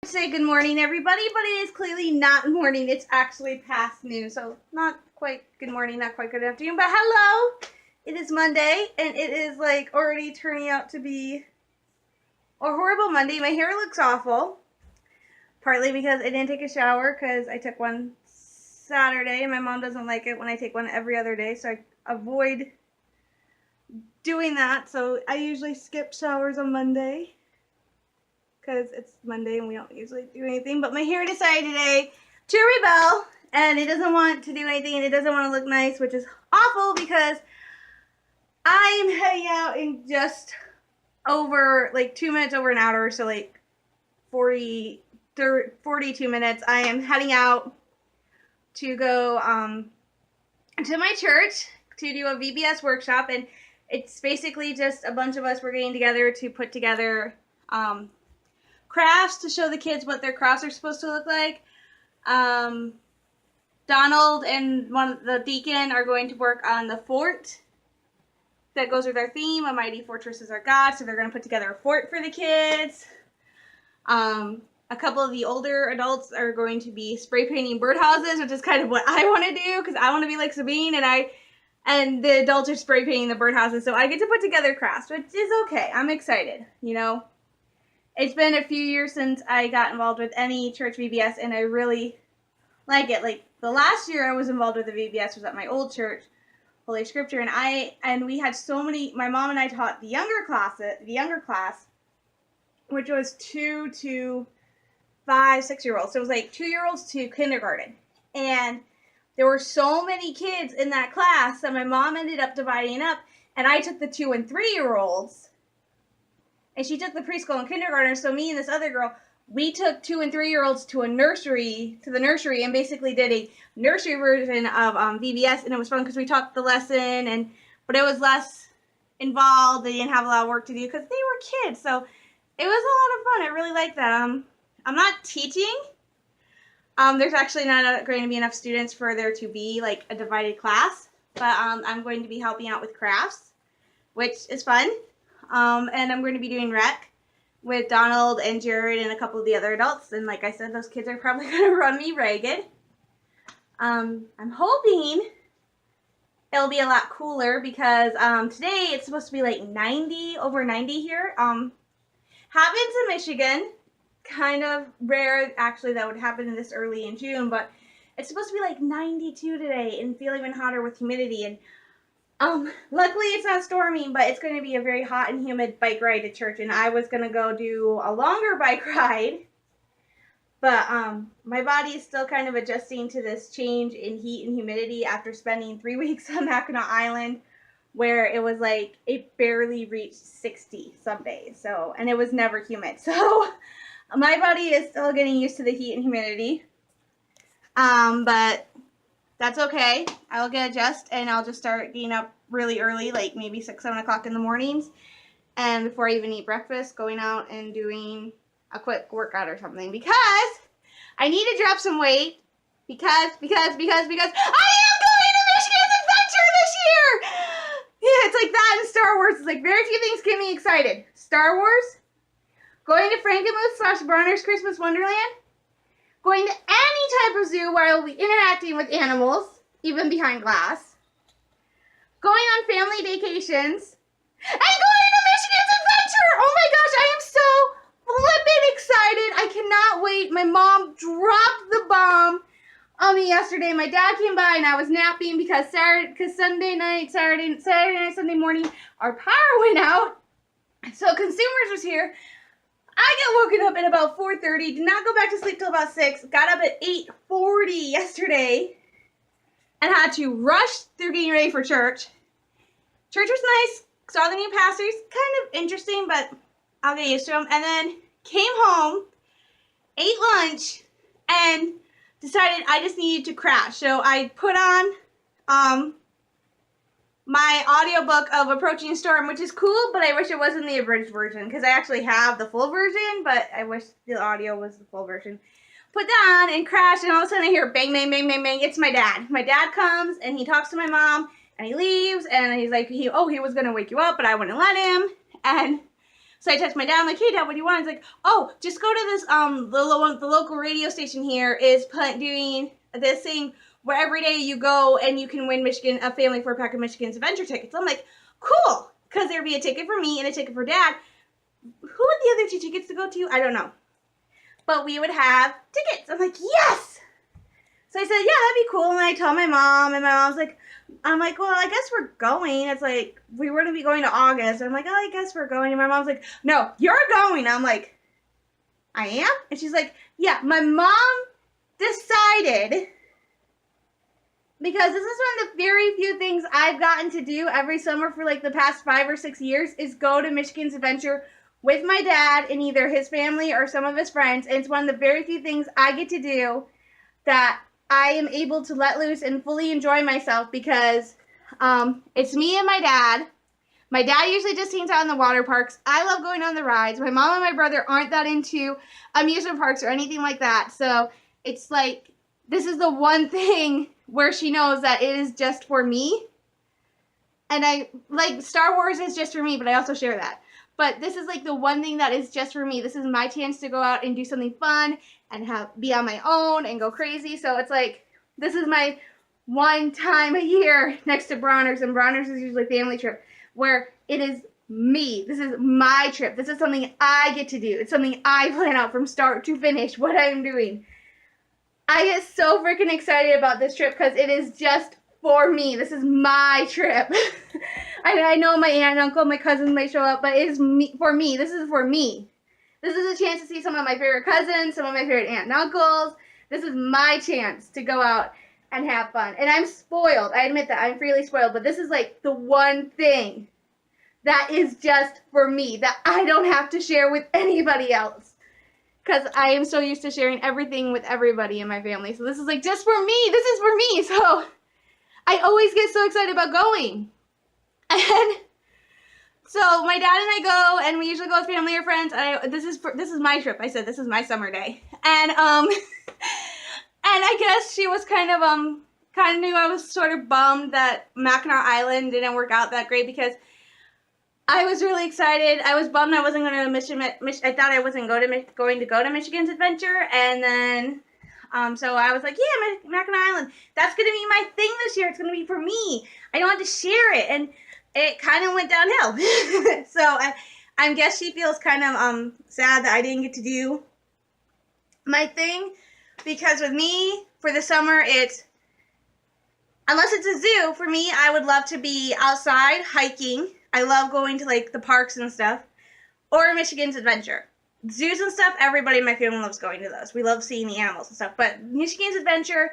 Say good morning, everybody, but it is clearly not morning. It's actually past noon, so not quite good morning, not quite good afternoon, but hello! It is Monday, and it is like already turning out to be a horrible Monday. My hair looks awful, partly because I didn't take a shower because I took one Saturday, and my mom doesn't like it when I take one every other day, so I avoid doing that. So I usually skip showers on Monday because it's Monday and we don't usually do anything. But my hair decided today to rebel, and it doesn't want to do anything, and it doesn't want to look nice, which is awful because I am heading out in just over like 2 minutes over an hour, so like 42 minutes. I am heading out to go to my church to do a VBS workshop, and it's basically just a bunch of us. We're getting together to put together crafts to show the kids what their crafts are supposed to look like. Donald and the deacon are going to work on the fort that goes with our theme, A Mighty Fortress is Our God, so they're going to put together a fort for the kids. A couple of the older adults are going to be spray painting birdhouses, which is kind of what I want to do, because I want to be like Sabine, and the adults are spray painting the birdhouses, so I get to put together crafts, which is okay. I'm excited, you know. It's been a few years since I got involved with any church VBS, and I really like it. Like, the last year I was involved with the VBS was at my old church, Holy Scripture, and we had so many. My mom and I taught the younger class, which was 2 to 5, 6-year-olds. So it was like 2-year-olds to kindergarten, and there were so many kids in that class that my mom ended up dividing up, and I took the 2 and 3-year-olds. And she took the preschool and kindergarten, so me and this other girl, we took 2 and 3-year-olds to the nursery, and basically did a nursery version of VBS, and it was fun because we taught the lesson, but it was less involved. They didn't have a lot of work to do because they were kids, so it was a lot of fun. I really liked that. I'm not teaching. There's actually not going to be enough students for there to be like a divided class, but I'm going to be helping out with crafts, which is fun. And I'm going to be doing rec with Donald and Jared and a couple of the other adults. And like I said, those kids are probably going to run me ragged. I'm hoping it'll be a lot cooler because today it's supposed to be like over 90 here. Happens in Michigan. Kind of rare, actually, that would happen this early in June. But it's supposed to be like 92 today and feel even hotter with humidity. And luckily it's not storming, but it's going to be a very hot and humid bike ride to church, and I was going to go do a longer bike ride, but my body is still kind of adjusting to this change in heat and humidity after spending 3 weeks on Mackinac Island, where it was like, it barely reached 60 some days, so, and it was never humid, so my body is still getting used to the heat and humidity, but that's okay. I'll get adjust, and I'll just start getting up really early, like maybe 6, 7 o'clock in the mornings. And before I even eat breakfast, going out and doing a quick workout or something. Because I need to drop some weight. Because I am going to Michigan's Adventure this year! Yeah, it's like that in Star Wars. It's like very few things get me excited. Star Wars, going to Frankenmuth /Bronner's Christmas Wonderland, going to any type of zoo where I will be interacting with animals, even behind glass, going on family vacations, and going to Michigan's Adventure! Oh my gosh, I am so flippin' excited. I cannot wait. My mom dropped the bomb on me yesterday. My dad came by and I was napping because Sunday night, Sunday morning, our power went out. So Consumers was here. I got woken up at about 4:30, did not go back to sleep till about 6, got up at 8:40 yesterday, and had to rush through getting ready for church. Church was nice, saw the new pastors, kind of interesting, but I'll get used to them, and then came home, ate lunch, and decided I just needed to crash. So I put on my audiobook of Approaching Storm, which is cool, but I wish it wasn't the abridged version, because I actually have the full version, but I wish the audio was the full version. Put that on and crash, and all of a sudden I hear bang, bang, bang, bang, bang. It's my dad. My dad comes, and he talks to my mom, and he leaves, and he's like, he was going to wake you up, but I wouldn't let him, and So I text my dad, I'm like, hey dad, what do you want? He's like, oh, just go to this, the local radio station here is doing this thing where every day you go and you can win a family for a pack of Michigan's Adventure tickets. I'm like, cool, because there'd be a ticket for me and a ticket for dad. Who would the other 2 tickets to go to? I don't know. But we would have tickets. I'm like, yes! So I said, yeah, that'd be cool. And I told my mom, and my mom's like, I'm like, well, I guess we're going. It's like, we were going to be going to August. I'm like, oh, I guess we're going. And my mom's like, no, you're going. I'm like, I am? And she's like, yeah, my mom decided, because this is one of the very few things I've gotten to do every summer for like the past 5 or 6 years, is go to Michigan's Adventure with my dad and either his family or some of his friends. And it's one of the very few things I get to do that I am able to let loose and fully enjoy myself, because it's me and my dad. My dad usually just hangs out in the water parks. I love going on the rides. My mom and my brother aren't that into amusement parks or anything like that. So it's like, this is the one thing where she knows that it is just for me. And I, like, Star Wars is just for me, but I also share that. But this is like the one thing that is just for me. This is my chance to go out and do something fun and be on my own and go crazy. So it's like, this is my one time a year next to Bronner's, and Bronner's is usually a family trip, where it is me. This is my trip. This is something I get to do. It's something I plan out from start to finish, what I'm doing. I get so freaking excited about this trip because it is just for me. This is my trip. I know my aunt and uncle, my cousins may show up, but it is for me. This is for me. This is a chance to see some of my favorite cousins, some of my favorite aunt and uncles. This is my chance to go out and have fun. And I'm spoiled. I admit that. I'm freely spoiled. But this is like the one thing that is just for me, that I don't have to share with anybody else. Because I am so used to sharing everything with everybody in my family. So this is like just for me. This is for me. So I always get so excited about going. And so my dad and I go, and we usually go with family or friends. This is my trip. I said this is my summer day, and and I guess she was kind of knew I was sort of bummed that Mackinac Island didn't work out that great, because I was really excited. I was bummed I wasn't going to Michigan. I thought I wasn't going to go to Michigan's Adventure, and then so I was like, yeah, Mackinac Island. That's going to be my thing this year. It's going to be for me. I don't have to share it, and it kind of went downhill. So I guess she feels kind of sad that I didn't get to do my thing, because with me for the summer, it's, unless it's a zoo, for me, I would love to be outside hiking. I love going to like the parks and stuff, or Michigan's Adventure. Zoos and stuff, everybody in my family loves going to those. We love seeing the animals and stuff, but Michigan's Adventure,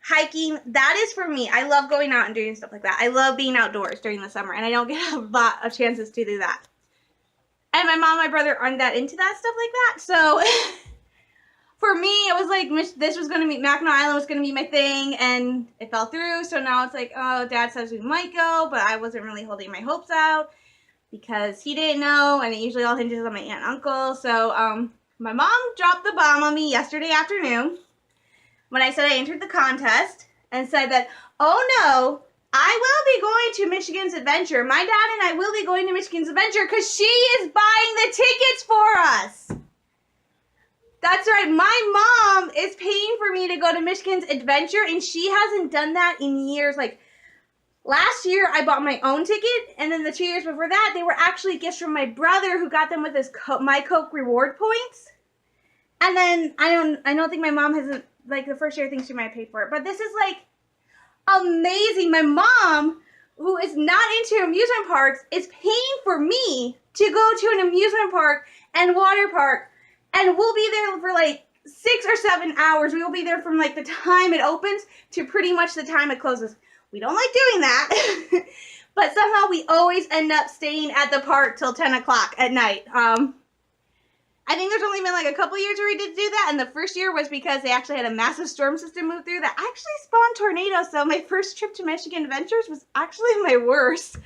hiking, that is for me. I love going out and doing stuff like that. I love being outdoors during the summer, and I don't get a lot of chances to do that. And my mom and my brother aren't that into that stuff like that, so for me, it was like, this was going to be, Mackinac Island was going to be my thing, and it fell through, so now it's like, oh, Dad says we might go, but I wasn't really holding my hopes out, because he didn't know, and it usually all hinges on my aunt and uncle. So my mom dropped the bomb on me yesterday afternoon when I said I entered the contest, and said that, oh no, I will be going to Michigan's Adventure. My dad and I will be going to Michigan's Adventure because she is buying the tickets for us. That's right, my mom is paying for me to go to Michigan's Adventure, and she hasn't done that in years. Like, last year, I bought my own ticket, and then the 2 years before that, they were actually gifts from my brother, who got them with his My Coke reward points. And then, I don't think my mom hasn't, like, the first year, I think she might have paid for it. But this is, like, amazing. My mom, who is not into amusement parks, is paying for me to go to an amusement park and water park. And we'll be there for, like, 6 or 7 hours. We will be there from, like, the time it opens to pretty much the time it closes. We don't like doing that, but somehow we always end up staying at the park till 10 o'clock at night. I think there's only been like a couple years where we did do that, and the first year was because they actually had a massive storm system move through that actually spawned tornadoes, so my first trip to Michigan Adventures was actually my worst.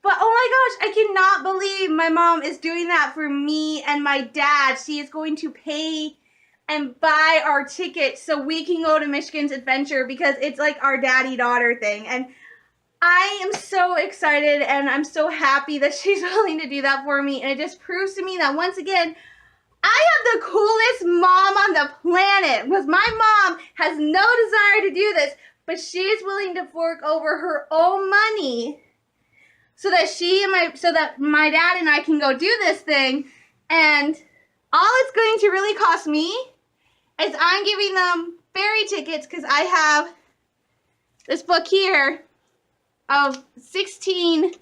But oh my gosh, I cannot believe my mom is doing that for me and my dad. She is going to pay and buy our tickets so we can go to Michigan's Adventure, because it's like our daddy-daughter thing. And I am so excited and I'm so happy that she's willing to do that for me. And it just proves to me that once again, I have the coolest mom on the planet because my mom has no desire to do this, but she is willing to fork over her own money so that my dad and I can go do this thing. And all it's going to really cost me is I'm giving them ferry tickets because I have this book here of 16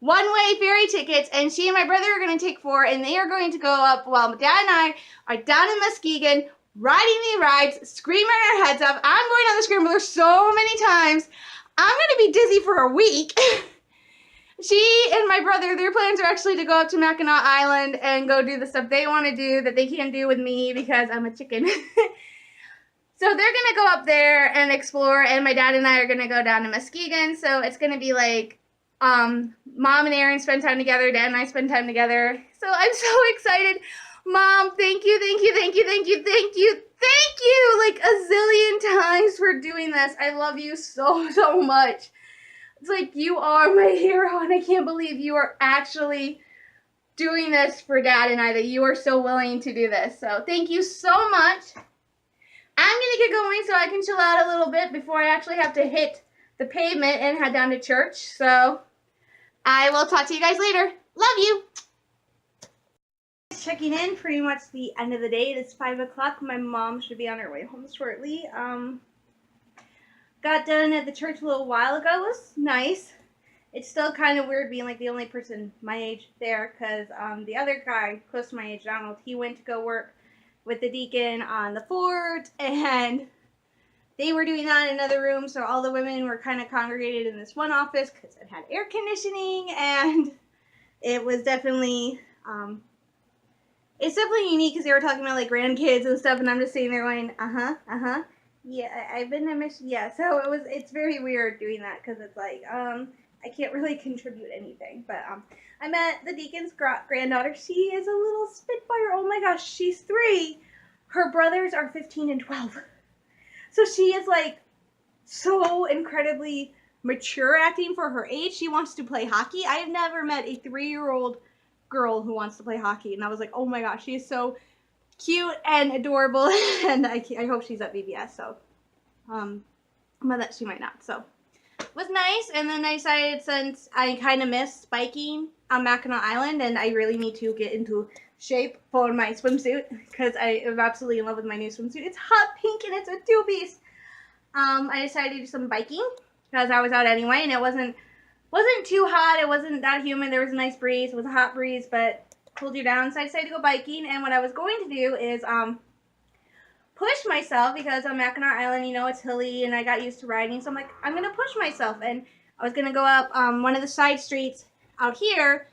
one-way ferry tickets, and she and my brother are going to take 4, and they are going to go up while Dad and I are down in Muskegon riding the rides, screaming our heads off. I'm going down the scrambler so many times. I'm going to be dizzy for a week. She and my brother, their plans are actually to go up to Mackinac Island and go do the stuff they want to do that they can't do with me because I'm a chicken. So they're going to go up there and explore, and my dad and I are going to go down to Muskegon. So it's going to be like Mom and Aaron spend time together, Dad and I spend time together. So I'm so excited. Mom, thank you, thank you, thank you, thank you, thank you, thank you like a zillion times for doing this. I love you so, so much. It's like you are my hero, and I can't believe you are actually doing this for Dad and I, that you are so willing to do this. So thank you so much. I'm going to get going so I can chill out a little bit before I actually have to hit the pavement and head down to church. So I will talk to you guys later. Love you. Checking in, pretty much the end of the day. It's 5 o'clock. My mom should be on her way home shortly. Got done at the church a little while ago. It was nice. It's still kind of weird being like the only person my age there because the other guy close to my age, Donald, he went to go work with the deacon on the fort, and they were doing that in another room, so all the women were kind of congregated in this one office because it had air conditioning, and it was definitely it's definitely unique because they were talking about like grandkids and stuff, and I'm just sitting there going, yeah, I've been to mission, yeah. So it's very weird doing that because it's like I can't really contribute anything. But I met the deacon's granddaughter. She is a little spitfire. Oh my gosh, she's 3. Her brothers are 15 and 12. So she is like so incredibly mature acting for her age. She wants to play hockey. I have never met a 3-year-old girl who wants to play hockey, and I was like, oh my gosh, she is so cute and adorable, and I hope she's at VBS. So, but that she might not. So, it was nice. And then I decided, since I kind of missed biking on Mackinac Island, and I really need to get into shape for my swimsuit because I am absolutely in love with my new swimsuit. It's hot pink and it's a 2-piece. I decided to do some biking because I was out anyway, and it wasn't too hot. It wasn't that humid. There was a nice breeze. It was a hot breeze, but cooled you down. So I decided to go biking, and what I was going to do is push myself because on Mackinac Island, you know, it's hilly, and I got used to riding. So I'm like, I'm gonna push myself, and I was gonna go up one of the side streets out here.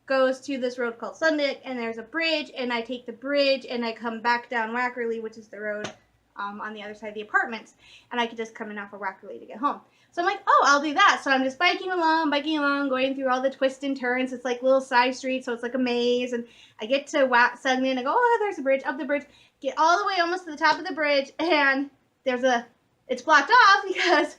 Goes to this road called Sundick, and there's a bridge, and I take the bridge and I come back down Wackerly, which is the road on the other side of the apartments, and I could just come in off of Wackerly to get home. So I'm like, oh, I'll do that. So I'm just biking along, going through all the twists and turns. It's like little side streets, so it's like a maze, and I get to Suddenly, and I go, oh, there's a bridge, up the bridge, get all the way almost to the top of the bridge, and it's blocked off because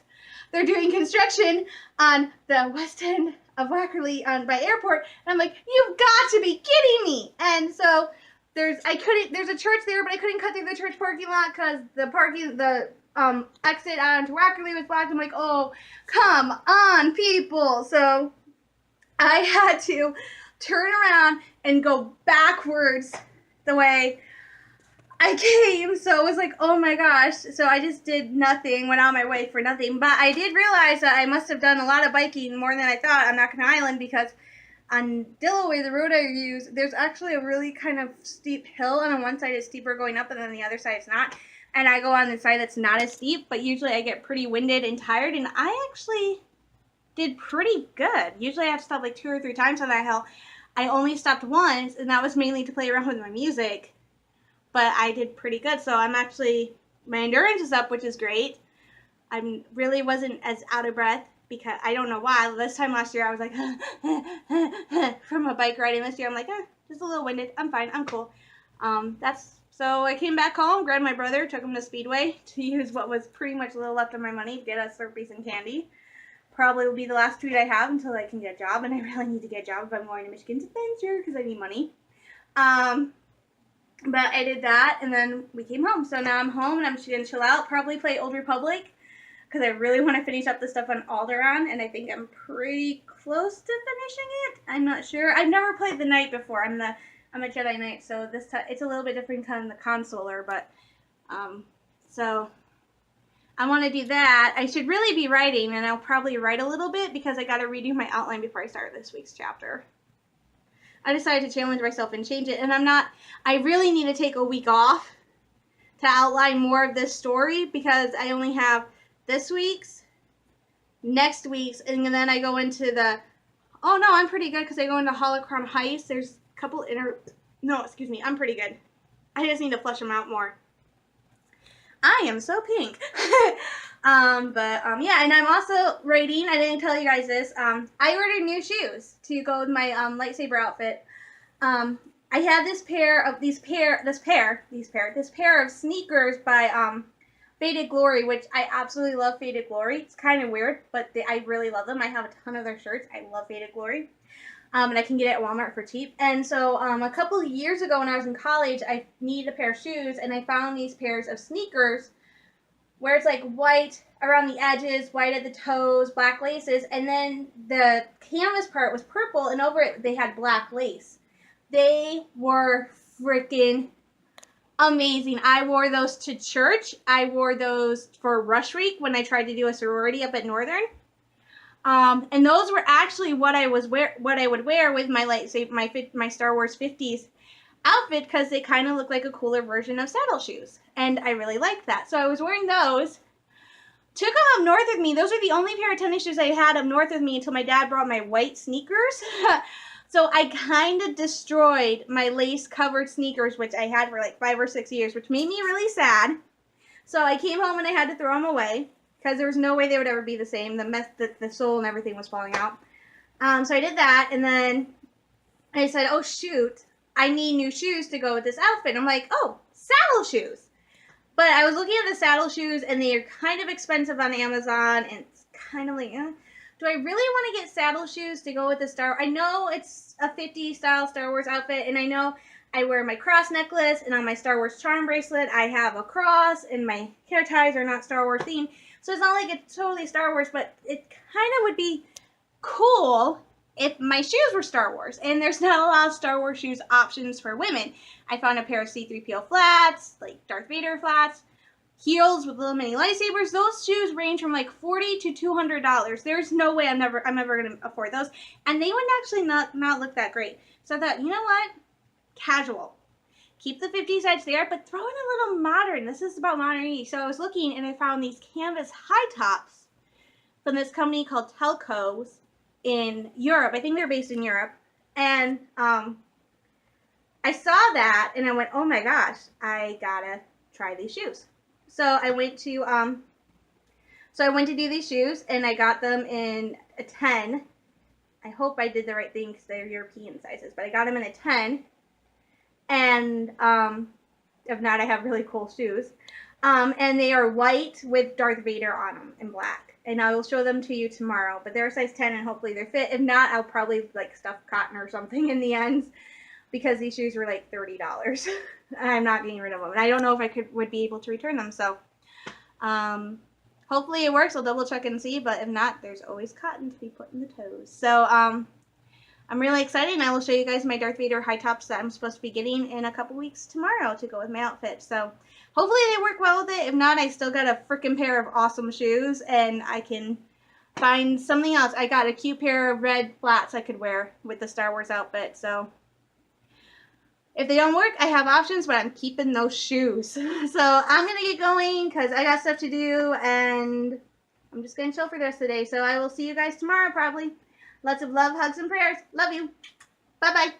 they're doing construction on the west end of Wackerly by airport, and I'm like, you've got to be kidding me. And so there's a church there, but I couldn't cut through the church parking lot because the exit onto Wackerly was blocked. I'm like, oh, come on, people. So I had to turn around and go backwards the way I came. So it was like, oh my gosh. So I just did nothing, went on my way for nothing. But I did realize that I must have done a lot of biking, more than I thought, on Mackinac Island, because on Dillaway, the road I use, there's actually a really kind of steep hill, and on one side it's steeper going up, and then the other side it's not. And I go on the side that's not as steep, but usually I get pretty winded and tired, and I actually did pretty good. Usually I have to stop like 2 or 3 times on that hill. I only stopped once, and that was mainly to play around with my music, but I did pretty good. So my endurance is up, which is great. I really wasn't as out of breath because I don't know why. This time last year I was like from a bike riding. This year I'm like, just a little winded. I'm fine. I'm cool. So I came back home, grabbed my brother, took him to Speedway to use what was pretty much a little left of my money to get us Slurpees and candy. probably will be the last tweet I have until I can get a job, and I really need to get a job if I'm going to Michigan to Spencer because I need money. But I did that, and then we came home. So now I'm home, and I'm just going to chill out, probably play Old Republic, because I really want to finish up the stuff on Alderaan, and I think I'm pretty close to finishing it. I'm not sure. I've never played the Knight before. I'm a Jedi Knight, so this it's a little bit different than the consoler, but so I want to do that. I should really be writing, and I'll probably write a little bit because I got to redo my outline before I start this week's chapter. I decided to challenge myself and change it, and I really need to take a week off to outline more of this story because I only have this week's, next week's, and then I go into the, oh no, I'm pretty good because I go into Holocron Heist. There's a couple I'm pretty good. I just need to flesh them out more. I am so pink. Yeah, and I'm also writing, I didn't tell you guys this, I ordered new shoes to go with my lightsaber outfit. I had this pair of sneakers by Faded Glory, which I absolutely love Faded Glory. It's kind of weird, but I really love them. I have a ton of their shirts. I love Faded Glory. And I can get it at Walmart for cheap. And so a couple of years ago when I was in college, I needed a pair of shoes, and I found these pairs of sneakers where it's like white around the edges, white at the toes, black laces, and then the canvas part was purple, and over it they had black lace. They were freaking amazing. I wore those to church. I wore those for Rush Week when I tried to do a sorority up at Northern. And those were actually what I would wear with my lightsaber, my Star Wars 50s outfit, because they kind of look like a cooler version of saddle shoes, and I really liked that. So I was wearing those. Took them up north with me. Those are the only pair of tennis shoes I had up north with me until my dad brought my white sneakers. So I kind of destroyed my lace-covered sneakers, which I had for like 5 or 6 years, which made me really sad. So I came home and I had to throw them away because there was no way they would ever be the same. The sole and everything was falling out. So I did that, and then I said, oh shoot, I need new shoes to go with this outfit. I'm like, oh, saddle shoes. But I was looking at the saddle shoes, and they are kind of expensive on Amazon, and it's kind of like, do I really want to get saddle shoes to go with the I know it's a 50s style Star Wars outfit, and I know I wear my cross necklace, and on my Star Wars charm bracelet, I have a cross, and my hair ties are not Star Wars themed. So it's not like it's totally Star Wars, but it kind of would be cool if my shoes were Star Wars. And there's not a lot of Star Wars shoes options for women. I found a pair of C-3PO flats, like Darth Vader flats, heels with little mini lightsabers. Those shoes range from like $40 to $200. There's no way I'm ever going to afford those. And they would actually not look that great. So I thought, you know what? Casual. Keep the 50s edge there, but throw in a little modern. This is about modernity. So I was looking, and I found these canvas high tops from this company called Telco's in Europe. I think they're based in Europe. And I saw that, and I went, oh my gosh, I gotta try these shoes. So I went to do these shoes, and I got them in a 10. I hope I did the right thing because they're European sizes, but I got them in a 10. And if not, I have really cool shoes. And they are white with Darth Vader on them in black. And I will show them to you tomorrow. But they're a size 10, and hopefully they're fit. If not, I'll probably like stuff cotton or something in the ends, because these shoes were like $30. I'm not getting rid of them, and I don't know if I would be able to return them. So hopefully it works. I'll double check and see. But if not, there's always cotton to be put in the toes. So I'm really excited, and I will show you guys my Darth Vader high tops that I'm supposed to be getting in a couple weeks tomorrow to go with my outfit. So hopefully they work well with it. If not, I still got a freaking pair of awesome shoes, and I can find something else. I got a cute pair of red flats I could wear with the Star Wars outfit. So if they don't work, I have options, but I'm keeping those shoes. So I'm going to get going because I got stuff to do, and I'm just going to chill for the rest of the day. So I will see you guys tomorrow probably. Lots of love, hugs, and prayers. Love you. Bye-bye.